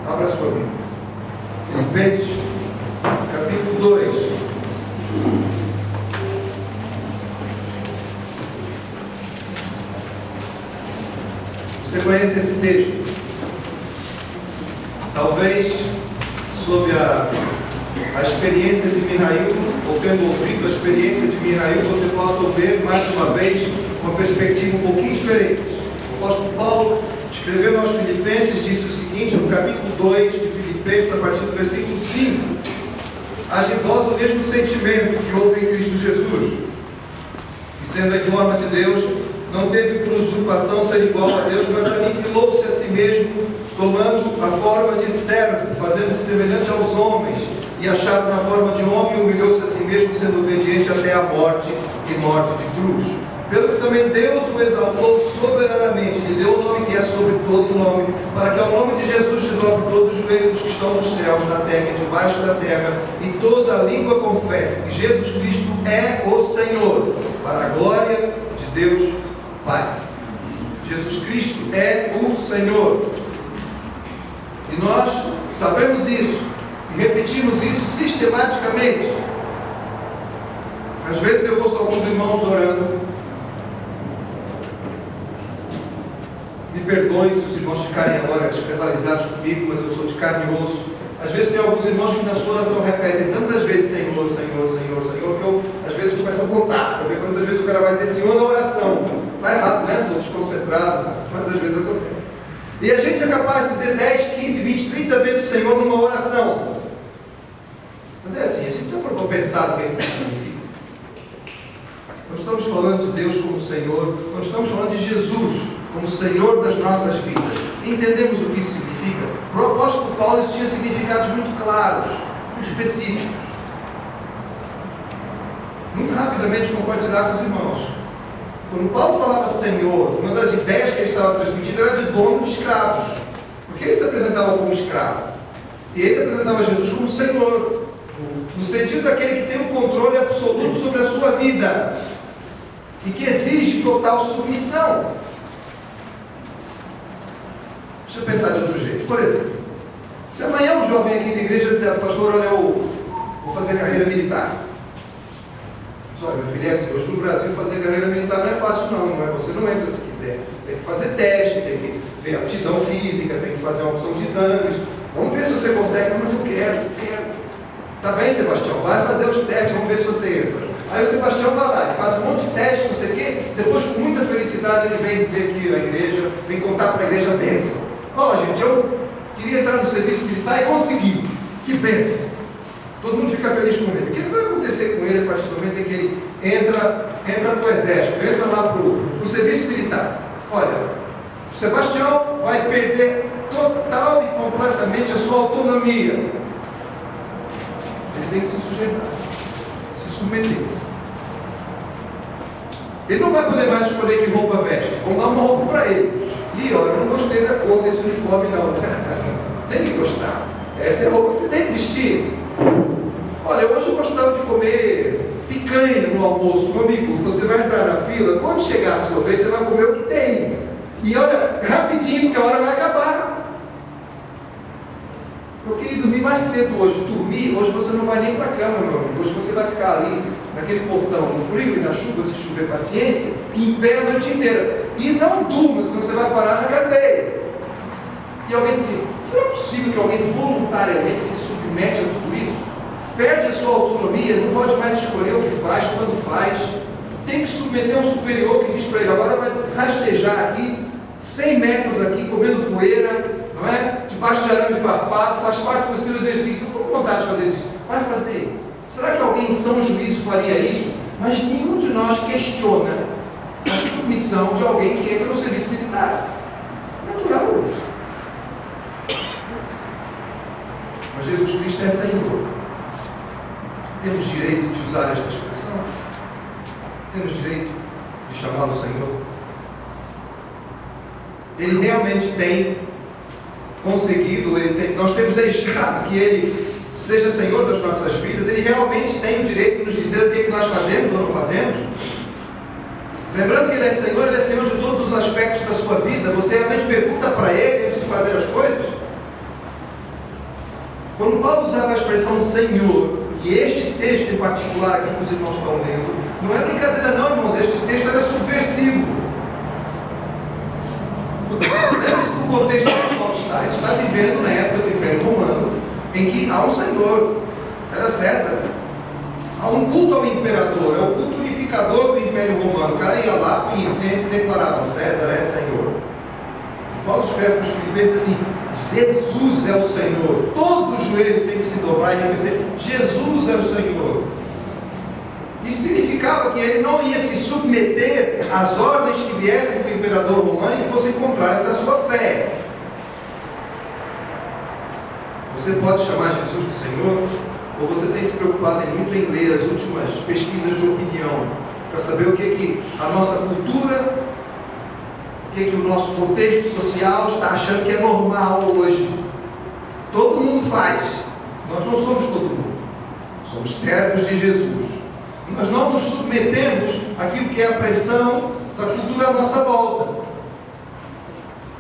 Abra sua Bíblia. Filipenses, capítulo 2. Você conhece esse texto? Talvez, sob a experiência de Mihail, ou tendo ouvido a experiência de Mihail, você possa ver mais uma vez uma perspectiva um pouquinho diferente. O apóstolo Paulo, escrevendo aos Filipenses, disse o seguinte, no capítulo 2 de Filipenses, a partir do versículo 5: haja em vós o mesmo sentimento que houve em Cristo Jesus, que sendo em forma de Deus, não teve por usurpação ser igual a Deus, mas aniquilou-se a si mesmo, tomando a forma de servo, fazendo-se semelhante aos homens, e achado na forma de homem, humilhou-se a si mesmo, sendo obediente até a morte, e morte de cruz. Pelo que também Deus o exaltou soberanamente, lhe deu o nome que é sobre todo nome, para que ao nome de Jesus se dobre todo o joelho dos que estão nos céus, na terra e debaixo da terra, e toda a língua confesse que Jesus Cristo é o Senhor, para a glória de Deus Pai. Jesus Cristo é o Senhor. E nós sabemos isso, e repetimos isso sistematicamente. Às vezes eu ouço alguns irmãos orando. Me perdoem se os irmãos ficarem agora escandalizados comigo, mas eu sou de carne e osso. Às vezes tem alguns irmãos que na sua oração repetem tantas vezes Senhor, Senhor, Senhor, Senhor, que eu às vezes começo a contar, para ver quantas vezes o cara vai dizer Senhor na oração. Está errado, né? Estou desconcentrado, mas às vezes acontece. E a gente é capaz de dizer 10, 15, 20, 30 vezes Senhor numa oração. Mas é assim, a gente já parou para pensar o que é que isso significa. Quando estamos falando de Deus como Senhor, quando estamos falando de Jesus como Senhor das nossas vidas, entendemos o que isso significa? Para o apóstolo Paulo isso tinha significados muito claros, muito específicos. Muito rapidamente compartilhar com os irmãos. Quando Paulo falava Senhor, uma das ideias que ele estava transmitindo era de dono de escravos, porque ele se apresentava como escravo, e ele apresentava Jesus como Senhor, no sentido daquele que tem um controle absoluto sobre a sua vida, e que exige total submissão. Deixa eu pensar de outro jeito. Por exemplo, se amanhã um jovem aqui da igreja disser, pastor, olha, eu vou fazer carreira militar. Olha, meu filho, é assim, hoje no Brasil fazer carreira militar não é fácil não é? Você não entra se quiser. Tem que fazer teste, tem que ver aptidão física, tem que fazer uma opção de exames. Vamos ver se você consegue. Mas eu quero. Tá bem, Sebastião, vai fazer os testes, vamos ver se você entra. Aí o Sebastião vai lá, ele faz um monte de teste, não sei o quê, depois com muita felicidade ele vem dizer que a igreja, vem contar para a igreja a bênção. Ó, gente, eu queria entrar no serviço militar e consegui. Que bênção. Todo mundo fica feliz com ele. O que vai acontecer com ele a partir do momento em que ele entra para o exército, entra lá para o serviço militar? Olha, o Sebastião vai perder total e completamente a sua autonomia. Ele tem que se sujeitar, se submeter. Ele não vai poder mais escolher que roupa veste. Vão dar uma roupa para ele. E olha, eu não gostei da cor desse uniforme não. Tem que gostar. Essa é a roupa que você tem que vestir. Olha, hoje eu gostava de comer picanha no almoço. Meu amigo, você vai entrar na fila, quando chegar a sua vez, você vai comer o que tem. E olha, rapidinho, porque a hora vai acabar. Eu queria dormir mais cedo hoje. Dormir, hoje você não vai nem para a cama, meu amigo. Hoje você vai ficar ali, naquele portão, no frio e na chuva, se chover paciência, em pé a noite inteira. E não durma, senão você vai parar na cadeia. E alguém diz assim, será possível que alguém voluntariamente se submete a tudo isso? Perde a sua autonomia, não pode mais escolher o que faz, quando faz. Tem que submeter a um superior que diz para ele, agora vai rastejar aqui, 100 metros aqui, comendo poeira, não é? Debaixo de arame farpado, faz parte do seu exercício. Não tenho vontade de fazer isso. Vai fazer. Será que alguém em são juízo faria isso? Mas nenhum de nós questiona a submissão de alguém que entra no serviço militar. Natural. Mas Jesus Cristo é Senhor. Temos direito de usar esta expressão? Temos direito de chamá-lo Senhor? Ele realmente tem conseguido, nós temos deixado que Ele seja Senhor das nossas vidas. Ele realmente tem o direito de nos dizer o que nós fazemos ou não fazemos. Lembrando que Ele é Senhor de todos os aspectos da sua vida. Você realmente pergunta para Ele antes de fazer as coisas? Quando Paulo usava a expressão Senhor, e este texto em particular aqui que os irmãos estão lendo, não é brincadeira não, irmãos, este texto era subversivo. O contexto que Paulo está, ele está vivendo na época do Império Romano, em que há um Senhor, era César. Há um culto ao imperador, é o culto unificador do Império Romano. O cara ia lá com incenso e declarava: César é Senhor. Paulo escreve para os Filipenses assim: Jesus é o Senhor. Todo joelho tem que se dobrar e reconhecer: Jesus é o Senhor. Isso significava que ele não ia se submeter às ordens que viessem do imperador romano e fossem contrárias à sua fé. Você pode chamar Jesus de Senhor? Ou você tem se preocupado muito em ler as últimas pesquisas de opinião para saber o que a nossa cultura, o que o nosso contexto social está achando que é normal hoje? Todo mundo faz. Nós não somos todo mundo. Somos servos de Jesus. E nós não nos submetemos àquilo que é a pressão da cultura à nossa volta.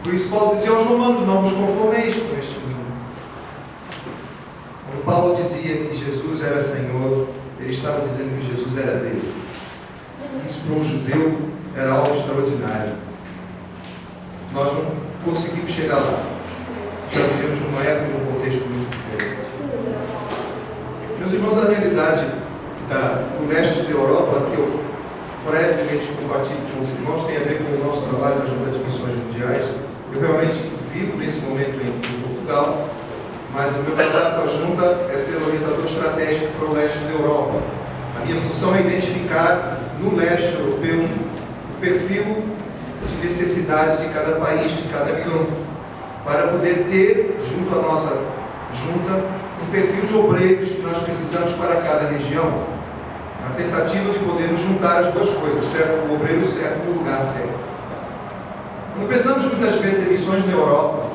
Por isso Paulo dizia aos romanos: não vos conformeis com este mundo. Quando Paulo dizia que Jesus era Senhor, ele estava dizendo que Jesus era Deus. Isso para um judeu era algo extraordinário. Nós não conseguimos chegar lá. Já vivemos numa época e num contexto muito diferente. Meus irmãos, a realidade do leste da Europa, que eu brevemente compartilho com os irmãos, tem a ver com o nosso trabalho na Junta de Missões Mundiais. Eu realmente vivo nesse momento em Portugal, mas o meu trabalho com a Junta é ser orientador estratégico para o leste da Europa. A minha função é identificar no leste europeu o perfil de necessidade de cada país, de cada campo, para poder ter, junto à nossa Junta, um perfil de obreiros que nós precisamos para cada região. A tentativa de podermos juntar as duas coisas, certo? O obreiro certo no lugar certo. Quando pensamos muitas vezes em missões na Europa,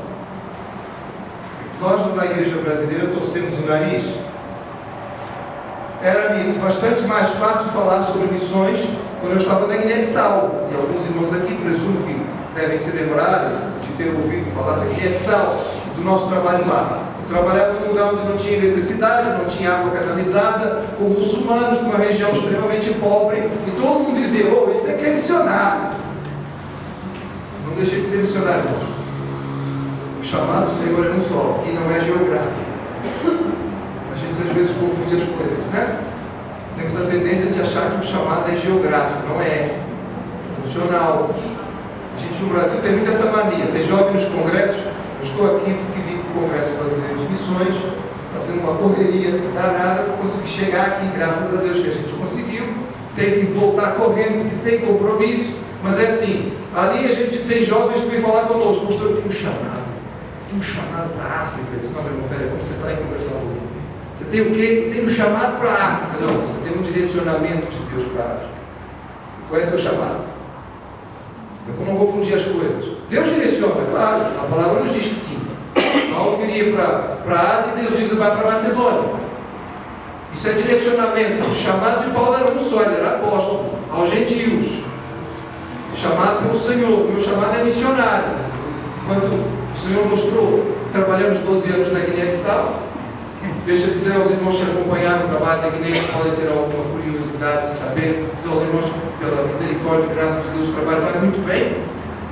nós na igreja brasileira torcemos o nariz. Era-me bastante mais fácil falar sobre missões quando eu estava na Guiné-Bissau. E alguns irmãos aqui, presumo que devem se lembrar de ter ouvido falar da Guiné-Bissau, do nosso trabalho lá. Trabalhava num lugar onde não tinha eletricidade, não tinha água canalizada, com muçulmanos, com uma região extremamente pobre, e todo mundo dizia: oh, isso aqui é missionário. Não deixei de ser missionário. O chamado do Senhor é um só, e não é geográfico. A gente às vezes confunde as coisas, né? Temos a tendência de achar que o chamado é geográfico, não é funcional. A gente no Brasil tem muito essa mania, tem jovens nos congressos. Eu estou aqui porque vim para o Congresso Brasileiro de Missões, está sendo uma correria danada, consegui chegar aqui, graças a Deus que a gente conseguiu, tem que voltar correndo, porque tem compromisso, mas é assim, ali a gente tem jovens que vêm falar conosco: pastor, eu tenho um chamado para a África. Eu disse: não, meu irmão, peraí, como você está aí conversando comigo? Você tem o quê? Eu tenho um chamado para a África. Não, você tem um direcionamento de Deus para a África. Qual é o seu chamado? Eu não vou fundir as coisas. Deus direciona, claro, a palavra nos diz que sim. Paulo queria ir para a Ásia e Deus disse: vai para a Macedônia. Isso é direcionamento. O chamado de Paulo era um só, ele era apóstolo aos gentios, chamado pelo Senhor. O meu chamado é missionário. Quando o Senhor mostrou, trabalhamos 12 anos na Guiné-Bissau. Deixa eu dizer aos irmãos que acompanharam o trabalho da Guiné, que podem ter alguma curiosidade de saber, dizer aos irmãos que pela misericórdia e graça de Deus o trabalho vai muito bem.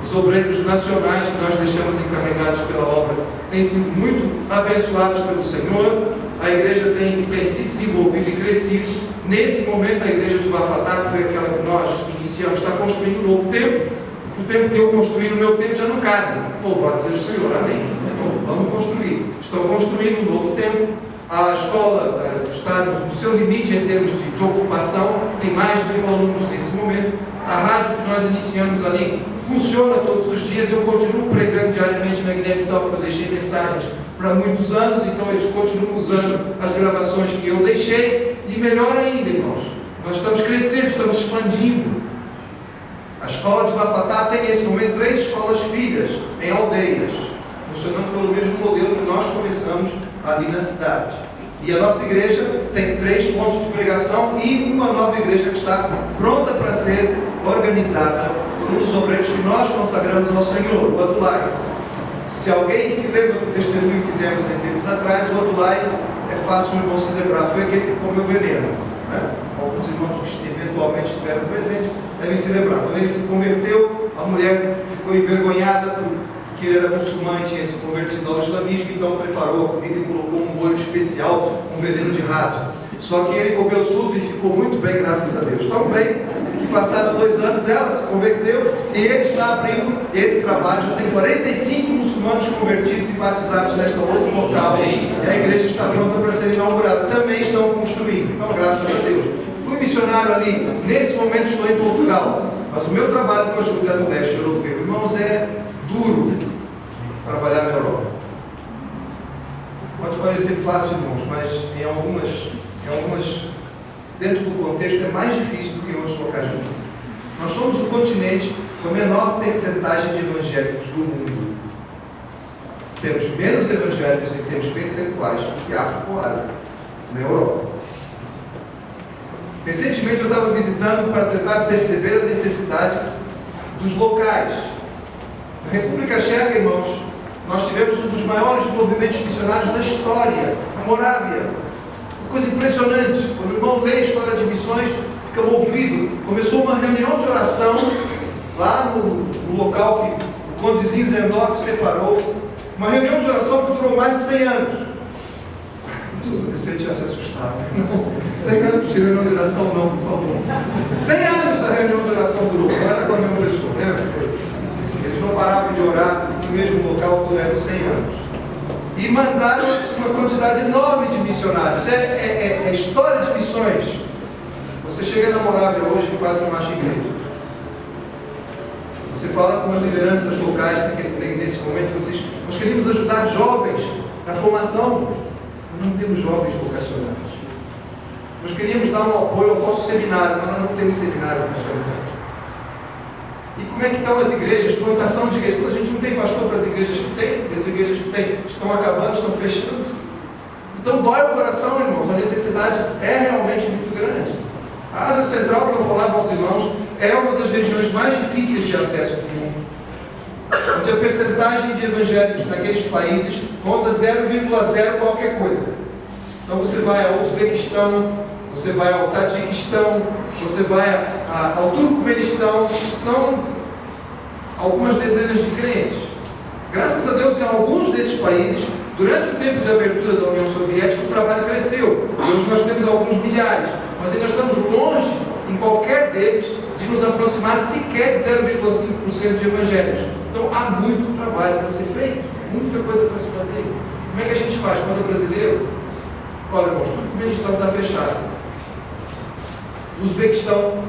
Os obreiros nacionais que nós deixamos encarregados pela obra têm sido muito abençoados pelo Senhor. A igreja tem se desenvolvido e crescido. Nesse momento, a igreja de Bafatá, que foi aquela que nós iniciamos, está construindo um novo templo. O templo que eu construí no meu tempo já não cabe. Louvado seja o Senhor, amém. Então, vamos construir. Estão construindo um novo templo. A escola está no seu limite em termos de ocupação, tem mais de 1000 alunos nesse momento. A rádio que nós iniciamos ali funciona todos os dias. Eu continuo pregando diariamente na Guiné-Bissau, porque eu deixei mensagens para muitos anos, então eles continuam usando as gravações que eu deixei. E melhor ainda, irmãos, nós estamos crescendo, estamos expandindo. A escola de Bafatá tem nesse momento 3 escolas filhas em aldeias, funcionando pelo mesmo modelo que nós começamos ali na cidade. E a nossa igreja tem 3 pontos de pregação e uma nova igreja que está pronta para ser organizada por um dos obreiros que nós consagramos ao Senhor, o Adulai. Se alguém se lembra do testemunho que demos em tempos atrás, o outro lá é fácil o irmão se lembrar, foi aquele que comeu veneno. Né? Alguns irmãos que eventualmente estiveram presentes devem se lembrar. Quando ele se converteu, a mulher ficou envergonhada porque ele era muçulmano e tinha se convertido ao islamismo, então preparou a comida e colocou um molho especial, um veneno de rato. Só que ele comeu tudo e ficou muito bem, graças a Deus. Tão bem que passados 2 anos ela se converteu e ele está abrindo esse trabalho. Já tem 45 muçulmanos convertidos e batizados nesta outro local. E a igreja está pronta para ser inaugurada. Também estão construindo. Então, graças a Deus. Fui missionário ali. Nesse momento estou em Portugal. Mas o meu trabalho com a ajuda no leste europeu, irmãos, é duro trabalhar na Europa. Pode parecer fácil, irmãos, mas em algumas, dentro do contexto, é mais difícil do que em outros locais do mundo. Nós somos o continente com a menor percentagem de evangélicos do mundo. Temos menos evangélicos em termos percentuais do que a África ou a Ásia, na Europa. Recentemente eu estava visitando para tentar perceber a necessidade dos locais. Na República Tcheca, irmãos, nós tivemos um dos maiores movimentos missionários da história, a Morávia. Coisa impressionante, quando o irmão lê a história de missões, fica movido. Começou uma reunião de oração lá no local que o conde Zinzendorf separou. Uma reunião de oração que durou mais de 100 anos. O adolescente já se assustava. Não, 100 anos de reunião de oração não, por favor. 100 anos a reunião de oração durou. Não era quando começou, né? Eles não paravam de orar no mesmo local durante 100 anos. E mandaram uma quantidade enorme de missionários. É história de missões. Você chega na Morávia hoje e quase não acha igreja. Você fala com as lideranças locais nesse momento, nós queríamos ajudar jovens na formação, mas não temos jovens vocacionados. Nós queríamos dar um apoio ao vosso seminário, mas nós não temos seminário funcionando. E como é que estão as igrejas, plantação de igrejas? A gente não tem pastor para as igrejas que tem, as igrejas que tem estão acabando, estão fechando. Então dói o coração, irmãos, a necessidade é realmente muito grande. A Ásia Central, que eu falava aos irmãos, é uma das regiões mais difíceis de acesso do mundo, onde a percentagem de evangélicos naqueles países conta 0,0 qualquer coisa. Então você vai ao Uzbequistão, você vai ao Tadiquistão, você vai ao Turcomenistão, são algumas dezenas de crentes. Graças a Deus, em alguns desses países, durante o tempo de abertura da União Soviética, o trabalho cresceu. Hoje nós temos alguns milhares, mas ainda estamos longe, em qualquer deles, de nos aproximar sequer de 0,5% de evangélicos. Então há muito trabalho para ser feito, muita coisa para se fazer. Como é que a gente faz quando é brasileiro? Olha, irmãos, o Turcomenistão está fechado. O Uzbequistão